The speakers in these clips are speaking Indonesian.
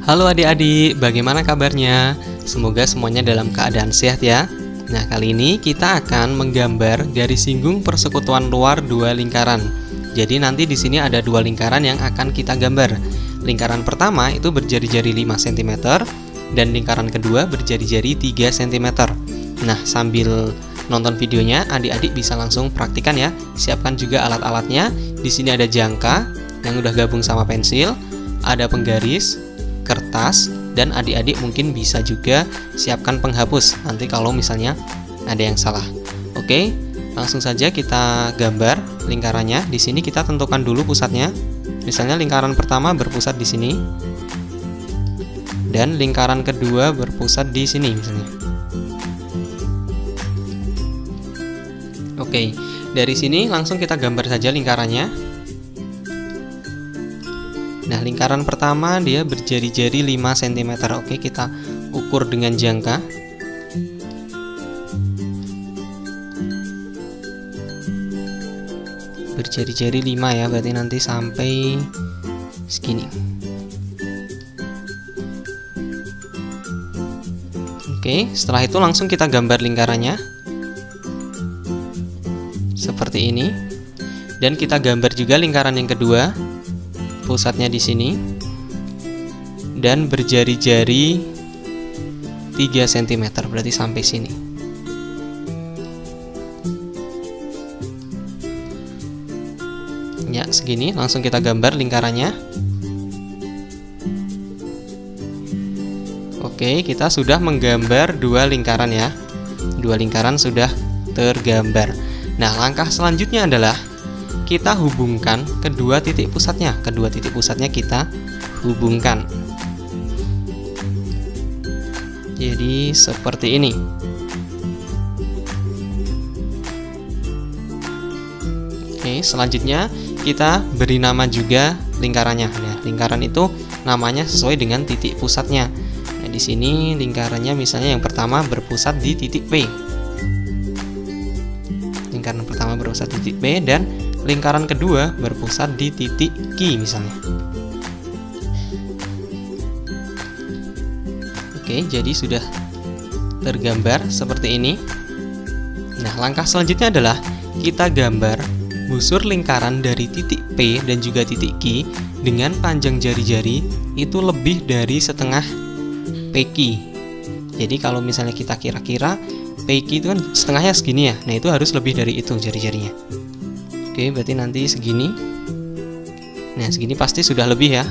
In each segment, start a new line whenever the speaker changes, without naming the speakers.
Halo adik-adik, bagaimana kabarnya? Semoga semuanya dalam keadaan sehat ya. Nah, kali ini kita akan menggambar garis singgung persekutuan luar dua lingkaran. Jadi nanti di sini ada dua lingkaran yang akan kita gambar. Lingkaran pertama itu berjari-jari 5 cm dan lingkaran kedua berjari-jari 3 cm. Nah, sambil nonton videonya, adik-adik bisa langsung praktikan ya. Siapkan juga alat-alatnya. Di sini ada jangka yang udah gabung sama pensil, ada penggaris, kertas, dan adik-adik mungkin bisa juga siapkan penghapus nanti kalau misalnya ada yang salah. Oke, langsung saja kita gambar lingkarannya. Di sini kita tentukan dulu pusatnya. Misalnya lingkaran pertama berpusat di sini dan lingkaran kedua berpusat di sini misalnya. Oke, dari sini langsung kita gambar saja lingkarannya. Nah, lingkaran pertama dia berjari-jari 5 cm. Oke, kita ukur dengan jangka. Berjari-jari 5 ya, berarti nanti sampai segini. Oke, setelah itu langsung kita gambar lingkarannya seperti ini. Dan kita gambar juga lingkaran yang kedua. Pusatnya di sini dan berjari-jari 3 cm, berarti sampai sini. Ya, segini langsung kita gambar lingkarannya. Oke, kita sudah menggambar dua lingkaran ya. Dua lingkaran sudah tergambar. Nah, langkah selanjutnya adalah kita hubungkan kedua titik pusatnya. Kedua titik pusatnya kita hubungkan. Jadi seperti ini. Oke, selanjutnya kita beri nama juga lingkarannya. Nah, lingkaran itu namanya sesuai dengan titik pusatnya. Nah, di sini lingkarannya misalnya yang pertama berpusat di titik P. Lingkaran pertama berpusat di titik P dan lingkaran kedua berpusat di titik Q misalnya. Oke, jadi sudah tergambar seperti ini. Nah, langkah selanjutnya adalah kita gambar busur lingkaran dari titik P dan juga titik Q dengan panjang jari-jari itu lebih dari setengah PQ. Jadi kalau misalnya kita kira-kira PQ itu kan setengahnya segini ya. Nah, itu harus lebih dari itu jari-jarinya. Oke, berarti nanti segini. Nah, segini pasti sudah lebih ya.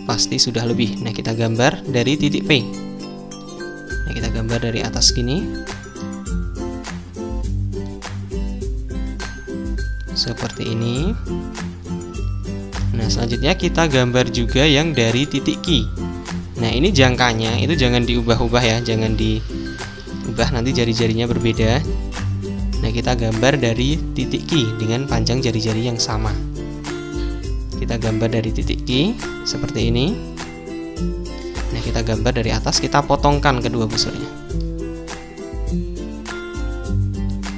Pasti sudah lebih. Nah, kita gambar dari titik P. Nah, kita gambar dari atas gini. Seperti ini. Nah, selanjutnya kita gambar juga yang dari titik Q. Nah, ini jangkanya itu jangan diubah-ubah ya. Jangan diubah, nanti jari-jarinya berbeda. Nah, kita gambar dari titik Q dengan panjang jari-jari yang sama. Kita gambar dari titik Q seperti ini. Nah, kita gambar dari atas, kita potongkan kedua busurnya.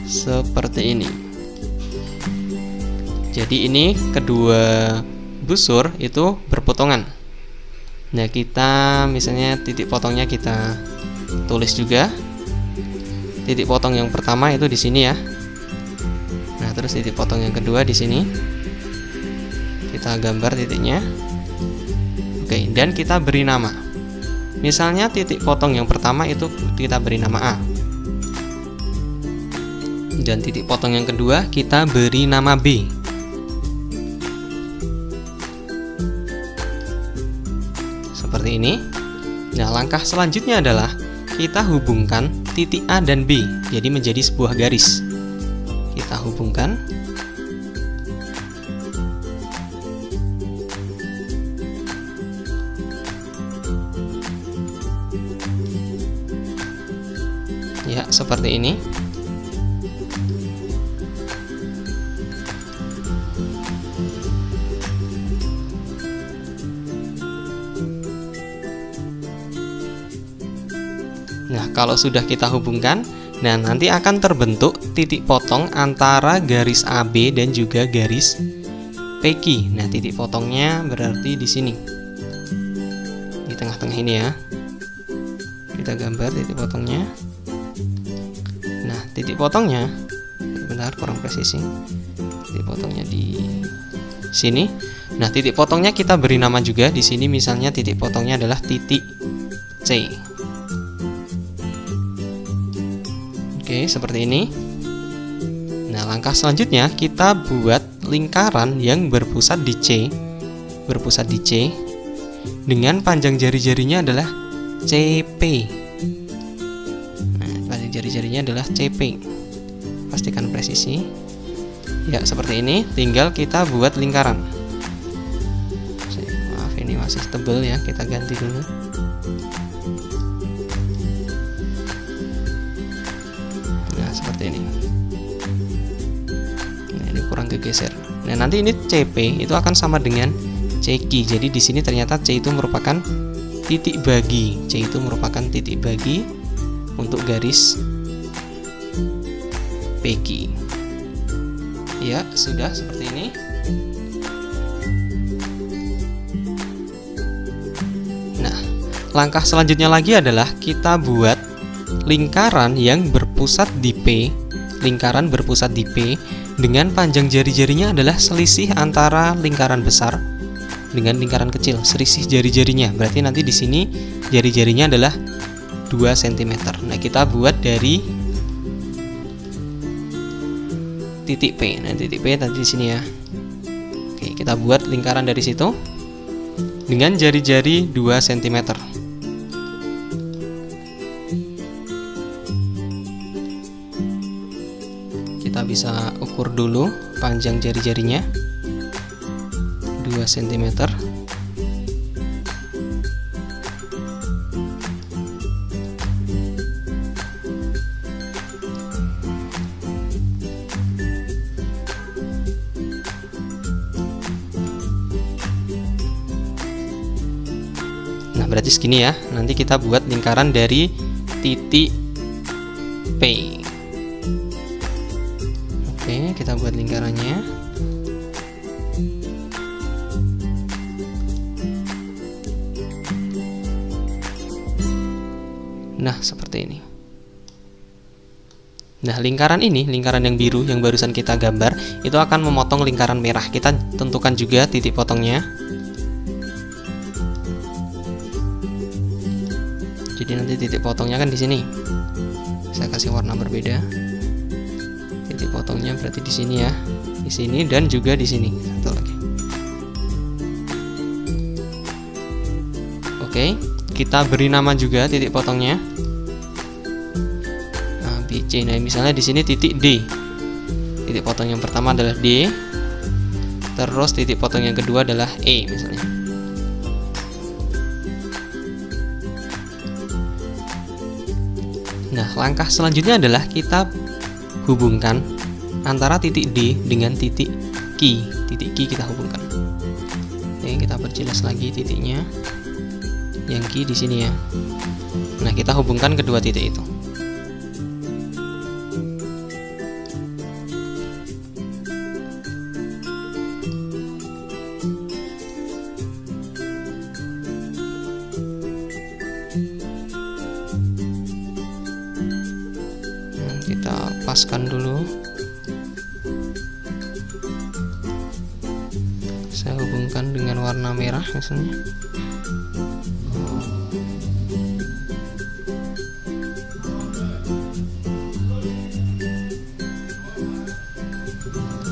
Seperti ini. Jadi ini kedua busur itu berpotongan. Nah, kita misalnya titik potongnya kita tulis juga. Titik potong yang pertama itu di sini ya. Nah, terus titik potong yang kedua di sini. Kita gambar titiknya. Oke, dan kita beri nama. Misalnya titik potong yang pertama itu kita beri nama A. Dan titik potong yang kedua kita beri nama B. Seperti ini. Nah, langkah selanjutnya adalah kita hubungkan titik A dan B, jadi menjadi sebuah garis. Kita hubungkan. Ya, seperti ini. Nah, kalau sudah kita hubungkan, nah nanti akan terbentuk titik potong antara garis AB dan juga garis PQ. Nah, titik potongnya berarti di sini. Di tengah-tengah ini ya. Kita gambar titik potongnya. Nah, titik potongnya, bentar, kurang presisi. Titik potongnya di sini. Nah, titik potongnya kita beri nama juga di sini, misalnya titik potongnya adalah titik C. Oke, seperti ini. Nah, langkah selanjutnya kita buat lingkaran yang berpusat di C. Berpusat di C dengan panjang jari-jarinya adalah CP. Nah, panjang jari-jarinya adalah CP. Pastikan presisi. Ya, seperti ini. Tinggal kita buat lingkaran. Maaf, ini masih tebal ya. Kita ganti dulu. Nah, seperti ini. Nah, ini kurang kegeser. Nah, nanti ini CP itu akan sama dengan CQ. Jadi di sini ternyata C itu merupakan titik bagi. C itu merupakan titik bagi untuk garis PQ. Ya, sudah seperti ini. Nah, langkah selanjutnya lagi adalah kita buat lingkaran yang berpusat di P. Lingkaran berpusat di P dengan panjang jari-jarinya adalah selisih antara lingkaran besar dengan lingkaran kecil, selisih jari-jarinya. Berarti nanti di sini jari-jarinya adalah 2 cm. Nah, kita buat dari titik P. Nah, titik P tadi di sini ya. Oke, kita buat lingkaran dari situ dengan jari-jari 2 cm. Kita bisa ukur dulu panjang jari-jarinya. 2 cm. Nah, berarti segini ya. Nanti kita buat lingkaran dari titik P. Oke, kita buat lingkarannya. Nah, seperti ini. Nah, lingkaran ini, lingkaran yang biru yang barusan kita gambar, itu akan memotong lingkaran merah. Kita tentukan juga titik potongnya. Jadi nanti titik potongnya kan di sini. Saya kasih warna berbeda. Titik potongnya berarti di sini ya. Di sini dan juga di sini. Satu lagi. Oke, kita beri nama juga titik potongnya. C. Nah, misalnya di sini titik D. Titik potong yang pertama adalah D. Terus titik potong yang kedua adalah E misalnya. Nah, langkah selanjutnya adalah kita hubungkan antara titik D dengan titik Q. Titik Q kita hubungkan. Oke, kita perjelas lagi titiknya. Yang Q di sini ya. Nah, kita hubungkan kedua titik itu. Kita paskan dulu. Saya hubungkan dengan warna merah misalnya.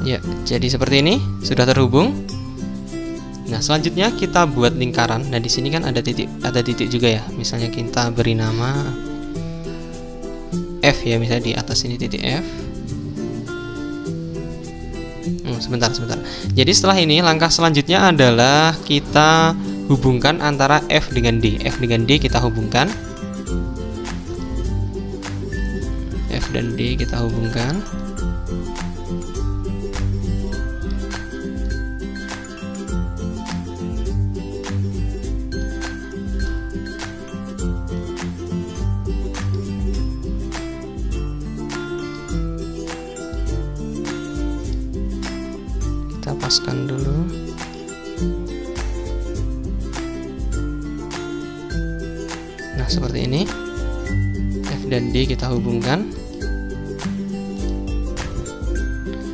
Ya, jadi seperti ini sudah terhubung. Nah, selanjutnya kita buat lingkaran. Nah, di sini kan ada titik juga ya. Misalnya kita beri nama F ya, misalnya di atas ini titik F. Sebentar. Jadi setelah ini langkah selanjutnya adalah kita hubungkan antara F dengan D. F dengan D kita hubungkan. F dan D kita hubungkan. Kita paskan dulu. seperti ini. F dan D kita hubungkan.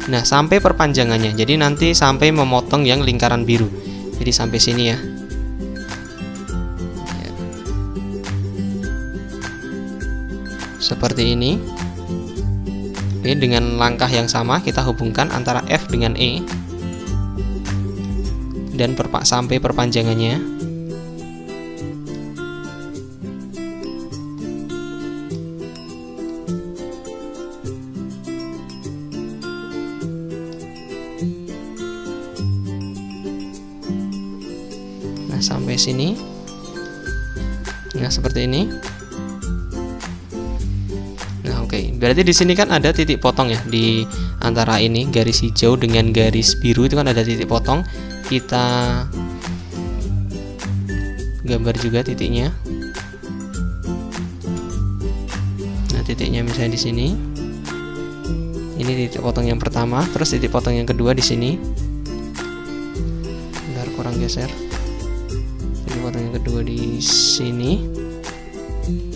Nah, sampai perpanjangannya. Jadi nanti sampai memotong yang lingkaran biru. Jadi sampai sini ya. Seperti ini. Oke, dengan langkah yang sama kita hubungkan antara F dengan E dan sampai perpanjangannya. Nah, sampai sini. Nah, seperti ini. Nah, oke. Berarti di sini kan ada titik potong ya di antara ini garis hijau dengan garis biru itu kan ada titik potong. Kita gambar juga titiknya. Nah, titiknya misalnya di sini. Ini titik potong yang pertama, terus titik potong yang kedua di sini. Bentar, kurang geser. Titik potong yang kedua di sini.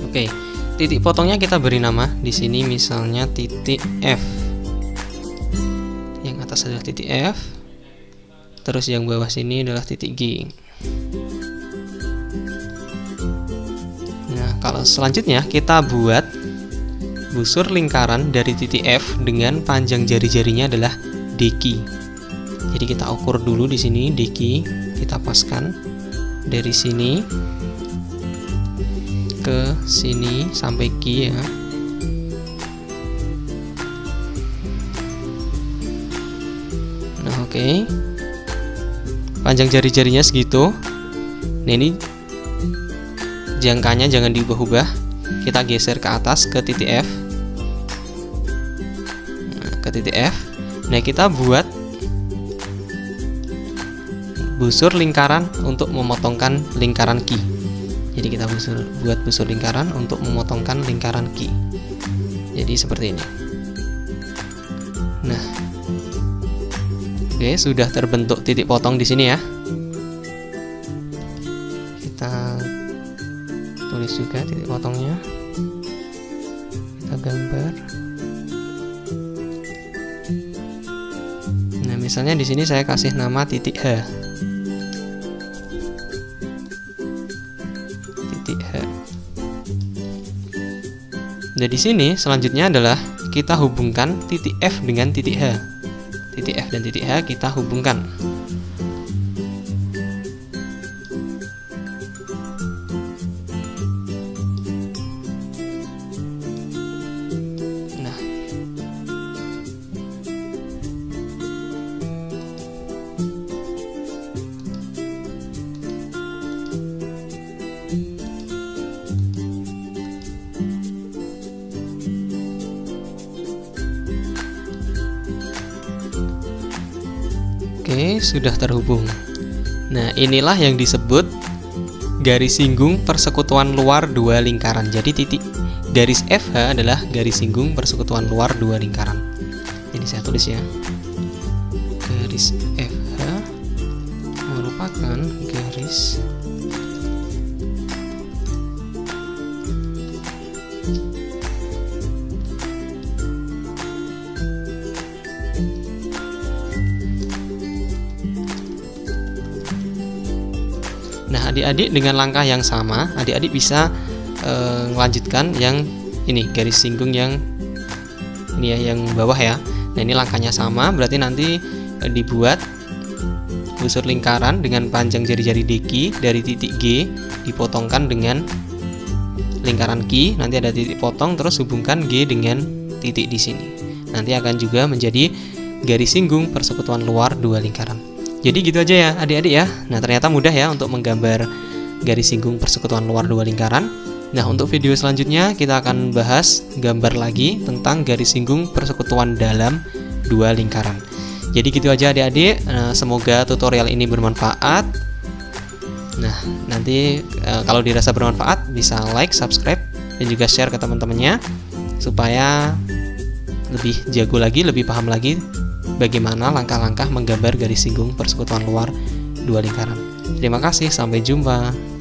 Oke. Titik potongnya kita beri nama di sini misalnya titik F. Yang atas adalah titik F. Terus yang bawah sini adalah titik G. Nah, kalau selanjutnya kita buat busur lingkaran dari titik F dengan panjang jari-jarinya adalah DQ. Jadi kita ukur dulu di sini DQ, kita paskan dari sini ke sini sampai Q ya. Nah, oke. Panjang jari-jarinya segitu. Nah, ini jangkanya jangan diubah-ubah. Kita geser ke atas ke titik F. Nah, ke titik F. Nah, kita buat busur lingkaran untuk memotongkan lingkaran Q. Jadi kita buat busur lingkaran untuk memotongkan lingkaran Q. Jadi seperti ini. Nah, oke, sudah terbentuk titik potong di sini ya. Kita tulis juga titik potongnya. Kita gambar. Nah, misalnya di sini saya kasih nama titik H. Nah, di sini selanjutnya adalah kita hubungkan titik F dengan titik H. Titik F dan titik H kita hubungkan. Nah, oke, sudah terhubung. Nah, inilah yang disebut garis singgung persekutuan luar dua lingkaran. Jadi titik garis FH adalah garis singgung persekutuan luar dua lingkaran. Ini saya tulis ya. Garis FH merupakan garis Nah, adik-adik dengan langkah yang sama, adik-adik bisa melanjutkan yang ini garis singgung yang ini ya, yang bawah ya. Nah, ini langkahnya sama, berarti nanti dibuat busur lingkaran dengan panjang jari-jari DQ dari titik G dipotongkan dengan lingkaran Q. Nanti ada titik potong, terus hubungkan G dengan titik di sini. Nanti akan juga menjadi garis singgung persekutuan luar dua lingkaran. Jadi gitu aja ya adik-adik ya. Nah, ternyata mudah ya untuk menggambar garis singgung persekutuan luar dua lingkaran. Nah, untuk video selanjutnya kita akan bahas gambar lagi tentang garis singgung persekutuan dalam dua lingkaran. Jadi gitu aja adik-adik. Semoga tutorial ini bermanfaat. Nah, nanti kalau dirasa bermanfaat bisa like, subscribe, dan juga share ke teman-temannya supaya lebih jago lagi, lebih paham lagi bagaimana langkah-langkah menggambar garis singgung persekutuan luar dua lingkaran. Terima kasih, sampai jumpa.